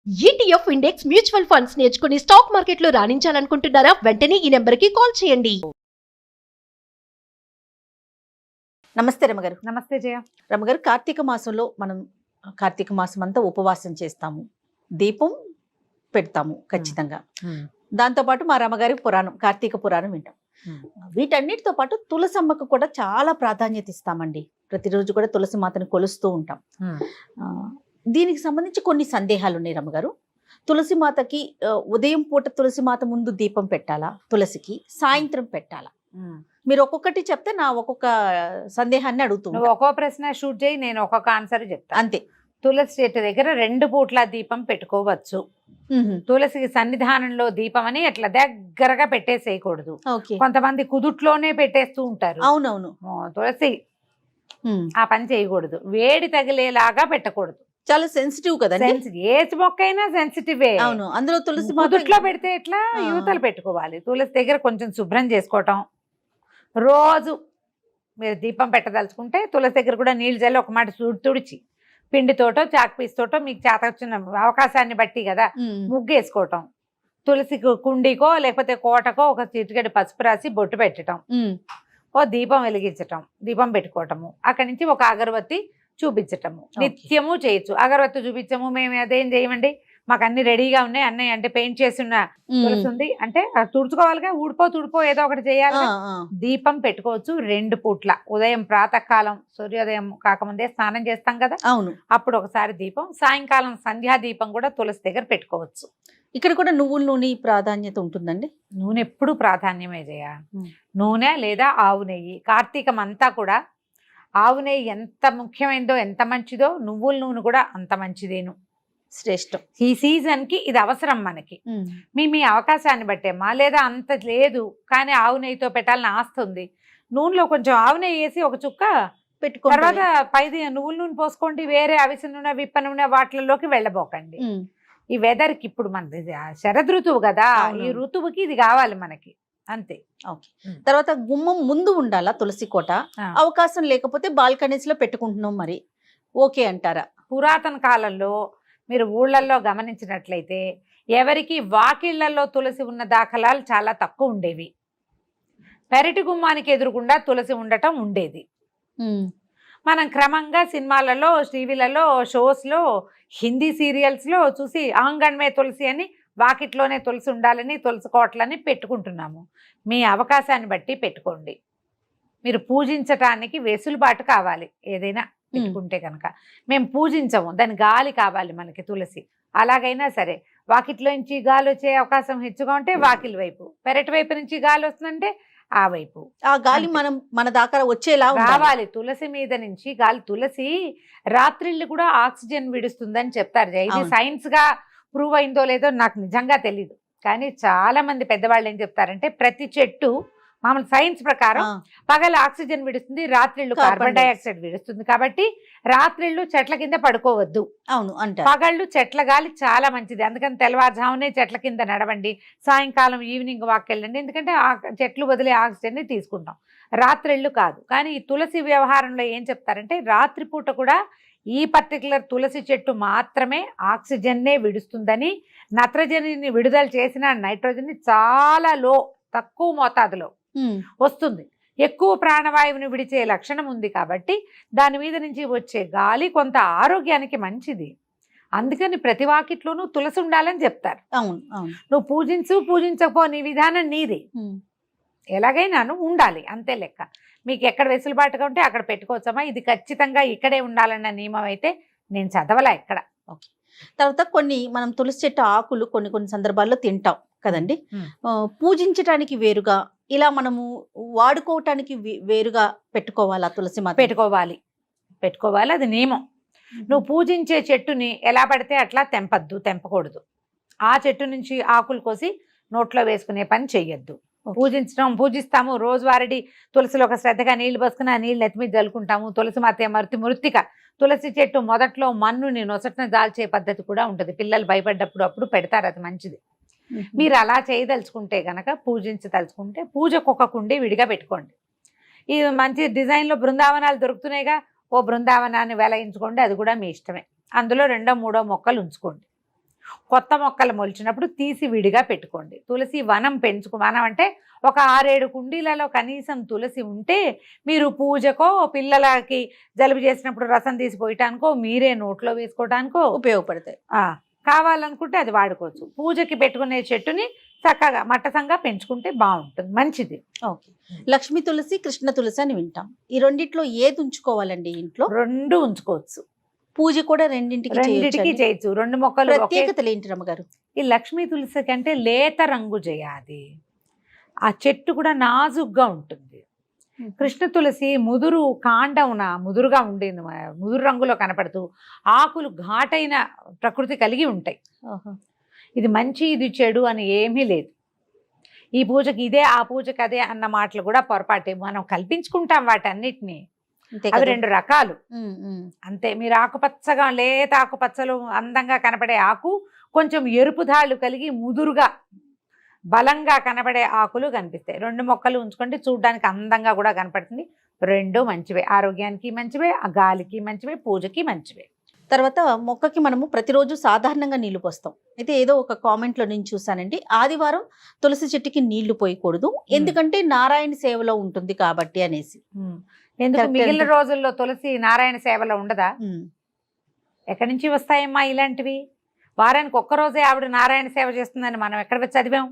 ETF index mutual funds నేర్చుకుని stock మార్కెట్లో రాణించాలనుకుంటున్నారా? వెంటనే ఈ నెంబర్కి కాల్ చేయండి. నమస్తే రమగారు. నమస్తే జయ. రమగారు, కార్తీక మాసంలో మనం కార్తీక మాసం అంతా ఉపవాసం చేస్తాము, దీపం పెడతాము ఖచ్చితంగా. దాంతోపాటు మా రమగారి పురాణం, కార్తీక పురాణం వింటాం. వీటన్నిటితో పాటు తులసమ్మకు కూడా చాలా ప్రాధాన్యత ఇస్తామండి. ప్రతిరోజు కూడా తులసి మాతని కొలుస్తూ ఉంటాం. దీనికి సంబంధించి కొన్ని సందేహాలు ఉన్నాయి రమగారు. తులసి మాతకి ఉదయం పూట తులసి మాత ముందు దీపం పెట్టాలా, తులసికి సాయంత్రం పెట్టాలా? మీరు ఒక్కొక్కటి చెప్తే నా ఒక్కొక్క సందేహాన్ని అడుగుతున్నాను. నువ్వు ఒక్కో ప్రశ్న షూట్ చేయి, నేను ఒక్కొక్క ఆన్సర్ చెప్తా. అంతే. తులసి చెట్టు దగ్గర 2 పూట్ల దీపం పెట్టుకోవచ్చు. తులసికి సన్నిధానంలో దీపం అని అట్లా దగ్గరగా పెట్టేసేయకూడదు. కొంతమంది కుదుట్లోనే పెట్టేస్తూ ఉంటారు. అవునవును. తులసి ఆ పని చేయకూడదు. వేడి తగిలేలాగా పెట్టకూడదు. చాలా సెన్సిటివ్ కదా. ఏ మొక్క అయినా సెన్సిటివే. అవును. అందులో తులసి కుదుట్లో పెడితే ఎట్లా, యువతలు పెట్టుకోవాలి. తులసి దగ్గర కొంచెం శుభ్రం చేసుకోవటం. రోజు మీరు దీపం పెట్టదలుచుకుంటే తులసి దగ్గర కూడా నీళ్ళు జల్లి ఒక మాట తుడిచి పిండితోటో చాక్ పీస్తోటో మీకు చేత వచ్చిన అవకాశాన్ని బట్టి కదా ముగ్గు వేసుకోవటం. తులసి కుండీకో లేకపోతే కోటకో ఒక చిటికెడు పసుపు రాసి బొట్టు పెట్టడం, ఓ దీపం వెలిగించటం, దీపం పెట్టుకోవటము. అక్కడి నుంచి ఒక అగరబత్తి చూపించటము నిత్యము చేయొచ్చు. అగరబత్తి చూపించము, మేము అదేం చేయమండి, మాకు అన్ని రెడీగా ఉన్నాయి. అన్నయ్య అంటే పెయింట్ చేసి ఉన్న తులసి ఉంది అంటే తుడుచుకోవాలిగా, తుడిపో ఏదో ఒకటి చేయాలి. దీపం పెట్టుకోవచ్చు 2 పూట్ల. ఉదయం ప్రాతకాలం సూర్యోదయం కాకముందే స్నానం చేస్తాం కదా, అవును, అప్పుడు ఒకసారి దీపం. సాయంకాలం సంధ్యా దీపం కూడా తులసి దగ్గర పెట్టుకోవచ్చు. ఇక్కడ కూడా నువ్వుల నూనె ప్రాధాన్యత ఉంటుందండి. నూనె ఎప్పుడు ప్రాధాన్యమే చేయ. నూనె లేదా ఆవు నెయ్యి. కార్తీకం అంతా కూడా ఆవు నెయ్యి ఎంత ముఖ్యమైనదో, ఎంత మంచిదో, నువ్వుల నూనె కూడా అంత మంచిదేను, శ్రేష్టం. ఈ సీజన్ కి ఇది అవసరం మనకి. మీ అవకాశాన్ని బట్టేమ్మా, లేదా అంత లేదు కానీ ఆవు నెయ్యితో పెట్టాలని ఆస్తుంది, నూనెలో కొంచెం ఆవు నెయ్యి వేసి ఒక చుక్క పెట్టుకో, తర్వాత పైది నువ్వుల నూనె పోసుకోండి. వేరే అవిసె నూనె, విప్ప నూనె వాటిలోకి వెళ్ళబోకండి. ఈ వెదర్ కి ఇప్పుడు మనది శరద్ ఋతువు కదా, ఈ ఋతువుకి ఇది కావాలి మనకి, అంతే. ఓకే. తర్వాత గుమ్మం ముందు ఉండాలా తులసి కోట? అవకాశం లేకపోతే బాల్కనీస్ లో పెట్టుకుంటున్నాం, మరి ఓకే అంటారా? పురాతన కాలంలో మీరు ఊళ్ళల్లో గమనించినట్లయితే ఎవరికి వాకిళ్లలో తులసి ఉన్న దాఖలాలు చాలా తక్కువ ఉండేవి. పెరటి గుమ్మానికి ఎదురుకుండా తులసి ఉండటం ఉండేది. మనం క్రమంగా సినిమాలలో, టీవీలలో, షోస్లో, హిందీ సీరియల్స్లో చూసి ఆంగణమే తులసి అని, వాకిట్లోనే తులసి ఉండాలని, తులసి కోటలని పెట్టుకుంటున్నాము. మీ అవకాశాన్ని బట్టి పెట్టుకోండి. మీరు పూజించటానికి వెసులుబాటు కావాలి. ఏదైనా పెట్టుకుంటే కనుక మేము పూజించము, దాని గాలి కావాలి మనకి తులసి. అలాగైనా సరే వాకిట్లో నుంచి గాలి వచ్చే అవకాశం హెచ్చుగా ఉంటే వాకిలి వైపు, పెరటి వైపు నుంచి గాలి వస్తుందంటే ఆ వైపు. ఆ గాలి మన దాకా వచ్చేలా కావాలి. తులసి మీద నుంచి గాలి. తులసి రాత్రిళ్ళు కూడా ఆక్సిజన్ విడుస్తుందని చెప్తారు. ఇది సైన్స్ గా ప్రూవ్ అయిందో లేదో నాకు నిజంగా తెలీదు, కానీ చాలా మంది పెద్దవాళ్ళు ఏం చెప్తారంటే ప్రతి చెట్టు మామూలు సైన్స్ ప్రకారం పగలు ఆక్సిజన్ విడుస్తుంది, రాత్రిళ్ళు కార్బన్ డైఆక్సైడ్ విడుస్తుంది. కాబట్టి రాత్రిళ్ళు చెట్ల కింద పడుకోవద్దు. అవును అంటే పగళ్ళు చెట్ల గాలి చాలా మంచిది. అందుకని తెల్లవారుజామునే చెట్ల కింద నడవండి, సాయంకాలం ఈవినింగ్ వాక్ వెళ్ళండి. ఎందుకంటే ఆ చెట్లు వదిలే ఆక్సిజన్ని తీసుకుంటాం, రాత్రిళ్ళు కాదు. కానీ ఈ తులసి వ్యవహారంలో ఏం చెప్తారంటే రాత్రిపూట కూడా ఈ పర్టికులర్ తులసి చెట్టు మాత్రమే ఆక్సిజన్నే విడుస్తుందని, నత్రజనిని విడుదల చేసిన నైట్రోజన్ని చాలా తక్కువ మోతాదులో వస్తుంది. ఎక్కువ ప్రాణవాయువుని విడిచే లక్షణం ఉంది కాబట్టి దాని మీద నుంచి వచ్చే గాలి కొంత ఆరోగ్యానికి మంచిది. అందుకని ప్రతి వాకిట్లోనూ తులసి ఉండాలని చెప్తారు. నువ్వు పూజించకపో, నీ విధానం నీది. ఎలాగైనాను ఉండాలి, అంతే లెక్క. మీకు ఎక్కడ వెసులుబాటుగా ఉంటే అక్కడ పెట్టుకోవచ్చమ్మా. ఇది ఖచ్చితంగా ఇక్కడే ఉండాలన్న నియమం అయితే నేను చదవలా ఎక్కడ. ఓకే. తర్వాత మనం తులసి చెట్టు ఆకులు కొన్ని సందర్భాల్లో తింటాం కదండి. పూజించటానికి వేరుగా, ఇలా మనము వాడుకోవటానికి వేరుగా పెట్టుకోవాలా తులసి మాత? పెట్టుకోవాలి, అది నియమం. నువ్వు పూజించే చెట్టుని ఎలా పడితే అట్లా తెంపకూడదు. ఆ చెట్టు నుంచి ఆకులు కోసి నోట్లో వేసుకునే పని చెయ్యొద్దు. పూజిస్తాము, రోజువారీ తులసిలో ఒక శ్రద్ధగా నీళ్లు పోసుకుని ఆ నీళ్ళు నెత్తి మీద జల్లుకుంటాము. తులసి మాత మృత్తిక. తులసి చెట్టు మొదట్లో మన్నుని నొసటన దాల్చే పద్ధతి కూడా ఉంటుంది. పిల్లలు భయపడ్డప్పుడు అప్పుడు పెడతారు, అది మంచిది. మీరు అలా చేయదలుచుకుంటే గనక, పూజించదలుచుకుంటే పూజకు ఒక కుండి విడిగా పెట్టుకోండి. ఇది మంచి డిజైన్లో బృందావనాలు దొరుకుతున్నాయిగా, ఓ బృందావనాన్ని వెలయించుకోండి, అది కూడా మీ ఇష్టమే. అందులో 2-3 మొక్కలు ఉంచుకోండి. కొత్త మొక్కలు మొలిచినప్పుడు తీసి విడిగా పెట్టుకోండి. తులసి వనం వనం అంటే ఒక 6-7 కుండీలలో కనీసం తులసి ఉంటే మీరు పూజకో, పిల్లలకి జలుబు చేసినప్పుడు రసం తీసి పోయటానికో, మీరే నోట్లో వేసుకోవటానికో ఉపయోగపడతాయి. కావాలనుకుంటే అది వాడుకోవచ్చు. పూజకి పెట్టుకునే చెట్టుని చక్కగా మట్టసంగా పెంచుకుంటే బాగుంటుంది, మంచిది. ఓకే. లక్ష్మీ తులసి, కృష్ణ తులసి అని వింటాం. ఈ రెండిట్లో ఏది ఉంచుకోవాలండి ఇంట్లో? 2 ఉంచుకోవచ్చు. పూజ కూడా రెండింటికి చేయొచ్చు. 2 మొక్కలు. ప్రత్యేకతలు ఏంటి రమ్మగారు? ఈ లక్ష్మీ తులసి కంటే లేత రంగు చేయాలి. ఆ చెట్టు కూడా నాజుగ్గా ఉంటుంది. కృష్ణ తులసి ముదురు కాండమున ముదురుగా ఉండేది, ముదురు రంగులో కనపడుతూ ఆకులు ఘాటైన ప్రకృతి కలిగి ఉంటాయి. ఇది మంచి ఇది చెడు అని ఏమీ లేదు. ఈ పూజకి ఇదే, ఆ పూజకి అదే అన్న మాటలు కూడా పొరపాటే. మనం కల్పించుకుంటాం వాటన్నిటినీ. అవి 2 రకాలు అంతే. మీరు ఆకుపచ్చగా లేత ఆకుపచ్చలు అందంగా కనపడే ఆకు, కొంచెం ఎరుపు ధాళ్ళు కలిగి ముదురుగా బలంగా కనబడే ఆకులు కనిపిస్తాయి. 2 మొక్కలు ఉంచుకుంటే చూడడానికి అందంగా కూడా కనపడుతుంది. 2 మంచివే, ఆరోగ్యానికి మంచివే, ఆ గాలికి మంచివే, పూజకి మంచివే. తర్వాత మొక్కకి మనము ప్రతిరోజు సాధారణంగా నీళ్లు పోస్తాం. అయితే ఏదో ఒక కామెంట్లో నేను చూసానండి, ఆదివారం తులసి చెట్టుకి నీళ్లు పోయకూడదు, ఎందుకంటే నారాయణ సేవలో ఉంటుంది కాబట్టి అనేసి. ఎందుకు మిగిలిన రోజుల్లో తులసి నారాయణ సేవలో ఉండదా? ఎక్కడి నుంచి వస్తాయమ్మా ఇలాంటివి? వారానికి ఒక్కరోజే ఆవిడ నారాయణ సేవ చేస్తుందని మనం ఎక్కడ చదివాం?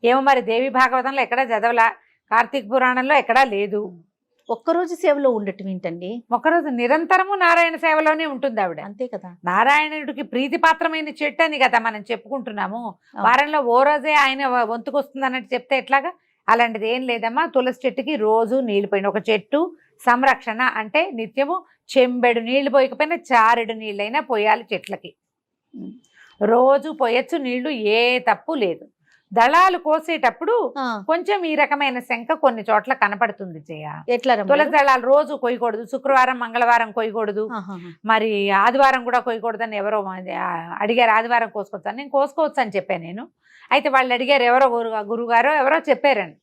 ఏమో మరి, దేవి భాగవతంలో ఎక్కడా చదవలా, కార్తీక పురాణంలో ఎక్కడా లేదు. ఒక్కరోజు సేవలో ఉండటం ఏంటండి? ఒక్కరోజు నిరంతరము నారాయణ సేవలోనే ఉంటుంది ఆవిడ. అంతే కదా. నారాయణుడికి ప్రీతిపాత్రమైన చెట్టు అని కదా మనం చెప్పుకుంటున్నాము. వారంలో ఓ రోజే ఆయన వంతుకొస్తుంది అన్నట్టు చెప్తే ఎట్లాగా? అలాంటిది ఏం లేదమ్మా. తులసి చెట్టుకి రోజు నీళ్లు పోయిన, ఒక చెట్టు సంరక్షణ అంటే నిత్యము చెంబెడు నీళ్లు పోయకపోయినా చారెడు నీళ్ళైనా పోయాలి చెట్లకి. రోజు పోయొచ్చు నీళ్లు, ఏ తప్పు లేదు. దళాలు కోసేటప్పుడు కొంచెం ఈ రకమైన శంక కొన్ని చోట్ల కనపడుతుంది. ఎట్లా? తులసి దళాలు రోజు కొయ్యకూడదు, శుక్రవారం మంగళవారం కొయ్యకూడదు, మరి ఆదివారం కూడా కొయ్యకూడదు అని ఎవరో అడిగారు. ఆదివారం కోసుకోవచ్చు అని, నేను కోసుకోవచ్చు అని చెప్పాను నేను. అయితే వాళ్ళు అడిగారు, ఎవరో గురుగారో ఎవరో చెప్పారండి.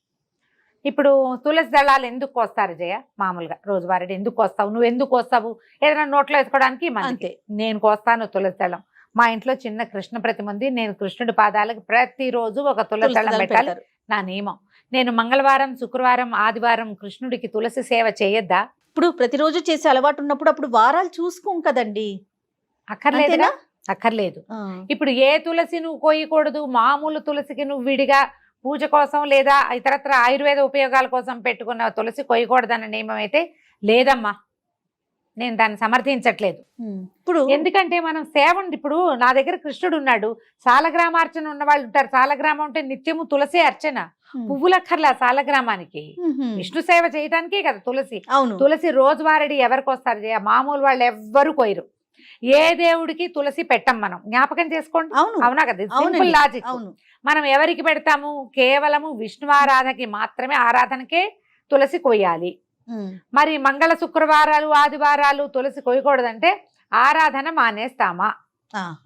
ఇప్పుడు తులసి దళాలు ఎందుకు కోస్తారు జయ? మామూలుగా రోజువారీ ఎందుకు కోస్తావు? నువ్వు ఎందుకు కోస్తావు? ఏదైనా నోట్లో వేసుకోవడానికి? అంతే. నేను కోస్తాను తులసి దళం. మా ఇంట్లో చిన్న కృష్ణ ప్రతిమ ఉంది. నేను కృష్ణుడి పాదాలకు ప్రతిరోజు ఒక తులసి దళం పెట్టాలి, నా నియమం. నేను మంగళవారం, శుక్రవారం, ఆదివారం కృష్ణుడికి తులసి సేవ చేయొద్దా? ఇప్పుడు ప్రతిరోజు చేసే అలవాటు ఉన్నప్పుడు అప్పుడు వారాలు చూసుకోం కదండి. అక్కర్లేదుగా? అక్కర్లేదు. ఇప్పుడు ఏ తులసి నువ్వు కోయకూడదు, మామూలు తులసికి నువ్వు విడిగా పూజ కోసం లేదా ఇతరత్ర ఆయుర్వేద ఉపయోగాల కోసం పెట్టుకున్న తులసి కొయ్యకూడదన్న నియమం అయితే లేదమ్మా. నేను దాన్ని సమర్థించట్లేదు. ఇప్పుడు ఎందుకంటే మనం సేవ, ఇప్పుడు నా దగ్గర కృష్ణుడు ఉన్నాడు, సాలగ్రామార్చన ఉన్న వాళ్ళు ఉంటారు. సాలగ్రామం అంటే నిత్యము తులసి అర్చన, పువ్వులక్కర్లా సాలగ్రామానికి. విష్ణు సేవ చేయడానికే కదా తులసి. తులసి రోజువారీ ఎవరికి వస్తారు? మామూలు వాళ్ళు ఎవ్వరు కోయరు. ఏ దేవుడికి తులసి పెట్టం మనం, జ్ఞాపకం చేసుకోండి. అవునా కదా? Simple logic. మనం ఎవరికి పెడతాము? కేవలము విష్ణు ఆరాధనకి మాత్రమే, ఆరాధనకే తులసి కొయ్యాలి. మరి మంగళ శుక్రవారాలు ఆదివారాలు తులసి కొయ్యకూడదంటే ఆరాధన మానేస్తామా?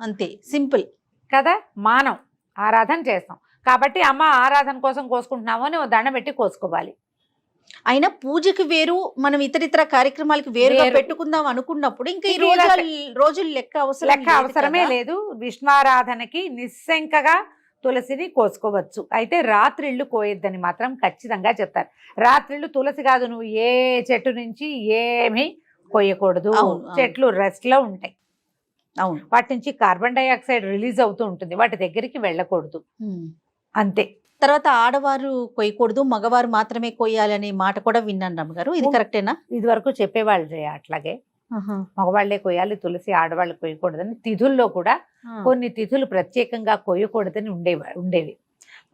అంతే, సింపుల్ కదా. మానం, ఆరాధన చేస్తాం కాబట్టి అమ్మ ఆరాధన కోసం కోసుకుంటున్నాము అని దండం పెట్టి కోసుకోవాలి. అయినా పూజకి వేరు, మనం ఇతరితర కార్యక్రమాలకు వేరు పెట్టుకుందాం అనుకున్నప్పుడు ఇంకా ఈ రోజులు లెక్క అవసరమే లేదు. విష్ణుఆరాధనకి నిస్సంకగా తులసిని కోసుకోవచ్చు. అయితే రాత్రిళ్ళు కోయొద్దని మాత్రం ఖచ్చితంగా చెప్తారు. రాత్రిళ్ళు తులసి కాదు, నువ్వు ఏ చెట్టు నుంచి ఏమీ కోయకూడదు. చెట్లు రెస్ట్ లో ఉంటాయి. వాటి నుంచి కార్బన్ డైఆక్సైడ్ రిలీజ్ అవుతూ ఉంటుంది, వాటి దగ్గరికి వెళ్ళకూడదు. అంతే. తర్వాత ఆడవారు కొయ్యకూడదు, మగవారు మాత్రమే కొయ్యాలనే మాట కూడా విన్నాను రమ్మగారు, ఇది కరెక్టేనా? ఇది వరకు చెప్పేవాళ్ళు అట్లాగే మగవాళ్లే కొయ్యాలి తులసి, ఆడవాళ్ళు కొయ్యకూడదని. తిథుల్లో కూడా కొన్ని తిథులు ప్రత్యేకంగా కొయ్యకూడదని ఉండేవి.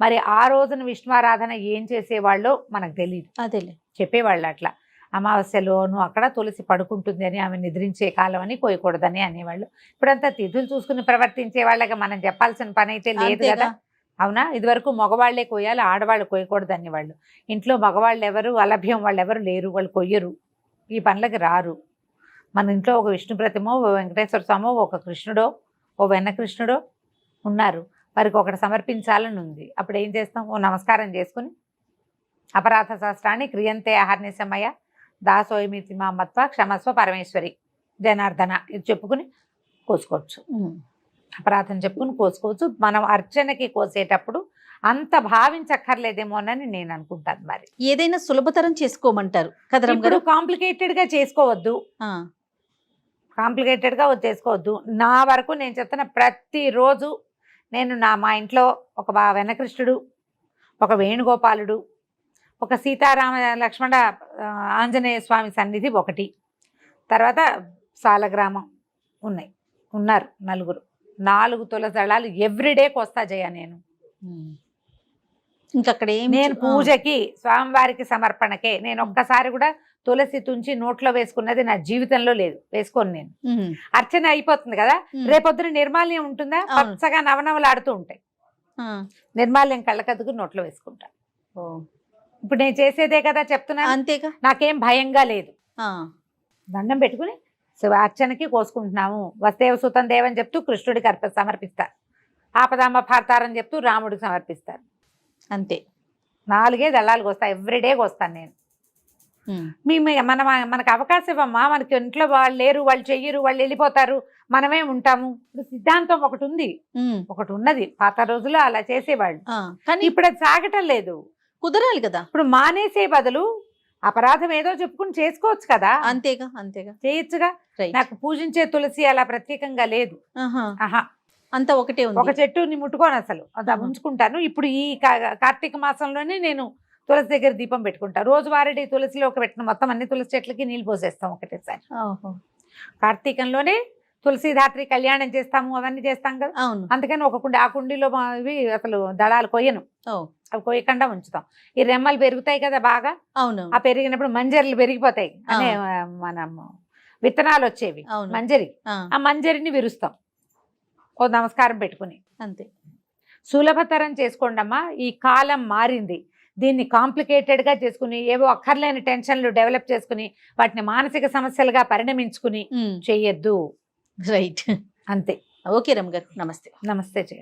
మరి ఆ రోజున విష్ణుఆరాధన ఏం చేసేవాళ్ళో మనకు తెలియదు. అదేలే, చెప్పేవాళ్ళు అట్లా. అమావాస్యలోను అక్కడ తులసి పడుకుంటుంది అని, ఆమె నిద్రించే కాలం అని కొయ్యకూడదని అనేవాళ్ళు. ఇప్పుడంతా తిథులు చూసుకుని ప్రవర్తించే వాళ్ళగా మనం చెప్పాల్సిన పని అయితే లేదు కదా. అవునా? ఇదివరకు మగవాళ్లే కొయ్యాలి, ఆడవాళ్ళు కొయ్యకూడదు అనేవాళ్ళు. ఇంట్లో మగవాళ్ళు ఎవరు, అలభ్యం వాళ్ళు ఎవరు లేరు, వాళ్ళు కొయ్యరు, ఈ పనులకి రారు. మన ఇంట్లో ఒక విష్ణు ప్రతిమో, ఓ వెంకటేశ్వర స్వామో, ఒక కృష్ణుడో, ఓ వెన్న కృష్ణుడో ఉన్నారు, వారికి ఒకటి సమర్పించాలని ఉంది. అప్పుడు ఏం చేస్తాం? ఓ నమస్కారం చేసుకుని అపరాధ శాస్త్రాన్ని క్రియంతే అహర్నిశమయ దాసోయమితి మా మత్వ క్షమస్వ పరమేశ్వరి జనార్దన ఇది చెప్పుకుని కోసుకోవచ్చు. అపరాధం చెప్పుకుని కోసుకోవచ్చు. మనం అర్చనకి కోసేటప్పుడు అంత భావించక్కర్లేదేమోనని నేను అనుకుంటాను. మరి ఏదైనా సులభతరం చేసుకోమంటారు కదా ఇప్పుడు కాంప్లికేటెడ్ గా చేసుకోవద్దు, ఆ, కాంప్లికేటెడ్ గా చేసుకోవద్దు. నా వరకు నేను చెప్తున్న ప్రతిరోజు నేను మా ఇంట్లో ఒక వెనకృష్ణుడు, ఒక వేణుగోపాలుడు, ఒక సీతారామ లక్ష్మణ ఆంజనేయ స్వామి సన్నిధి ఒకటి, తర్వాత సాలగ్రామం ఉన్నారు 4 తులసి దళాలు ఎవ్రీడే కోస్తా జయ నేను. ఇంకక్కడ నేను పూజకి స్వామివారికి సమర్పణకే నేను ఒక్కసారి కూడా తులసి తుంచి నోట్లో వేసుకున్నది నా జీవితంలో లేదు, వేసుకోను నేను. అర్చన అయిపోతుంది కదా, రేపొద్దున నిర్మాల్యం ఉంటుందా, పచ్చగా నవనవలాడుతూ ఉంటాయి, నిర్మాల్యం కళ్ళకద్దుకు నోట్లో వేసుకుంటా. ఇప్పుడు నేను చేసేదే కదా చెప్తున్నా, అంతేగా, నాకేం భయంగా లేదు. దండం పెట్టుకుని అర్చనకి కోసుకుంటున్నాము. వస్తేవ సుతం దేవని చెప్తూ కృష్ణుడికి సమర్పిస్తారు, ఆపదామ భారతారని చెప్తూ రాముడికి సమర్పిస్తారు. అంతే 4 దళాలు కోస్తా, ఎవ్రీడే కోస్తాను నేను. మనకు అవకాశం ఇవ్వమ్మా, మనకి ఇంట్లో వాళ్ళు లేరు, వాళ్ళు చెయ్యరు, వాళ్ళు వెళ్ళిపోతారు, మనమే ఉంటాము. ఇప్పుడు సిద్ధాంతం ఒకటి ఉన్నది, పాత రోజుల్లో అలా చేసేవాళ్ళు. కానీ ఇప్పుడు అది సాగటం లేదు, కుదరాలి కదా. ఇప్పుడు మానేసే బదులు అపరాధం ఏదో చెప్పుకుని చేసుకోవచ్చు కదా. అంతేగా చేయొచ్చుగా. నాకు పూజించే తులసి అలా ప్రత్యేకంగా లేదు, అంతా ఒకటే ఉంది. ఒక చెట్టుని ముట్టుకోను అసలు, అది ఉంచుకుంటాను. ఇప్పుడు ఈ కార్తీక మాసంలోనే నేను తులసి దగ్గర దీపం పెట్టుకుంటాను. రోజువారీ తులసిలో పెట్టిన మొత్తం అన్ని తులసి చెట్లకి నీళ్ళు పోసేస్తాం ఒకటేసారి. కార్తీకంలోనే తులసిధాత్రి కళ్యాణం చేస్తాము, అవన్నీ చేస్తాం కదా. అందుకని ఒక కుండి, ఆ కుండీలో ఇవి అసలు దళాలు కొయ్యను, అవి కొయ్యకుండా ఉంచుతాం. ఈ రెమ్మలు పెరుగుతాయి కదా బాగా, ఆ పెరిగినప్పుడు మంజరిలు పెరిగిపోతాయి అనే మనం విత్తనాలు వచ్చేవి, మంజరి, ఆ మంజరిని విరుస్తాం ఓ నమస్కారం పెట్టుకుని. అంతే, సులభతరం చేసుకోండి అమ్మా. ఈ కాలం మారింది, దీన్ని కాంప్లికేటెడ్గా చేసుకుని ఏవో అక్కర్లేని టెన్షన్లు డెవలప్ చేసుకుని వాటిని మానసిక సమస్యలుగా పరిణమించుకుని చెయ్యొద్దు. రైట్, అంతే. ఓకే రమ్మ గారు, నమస్తే. నమస్తే జయ.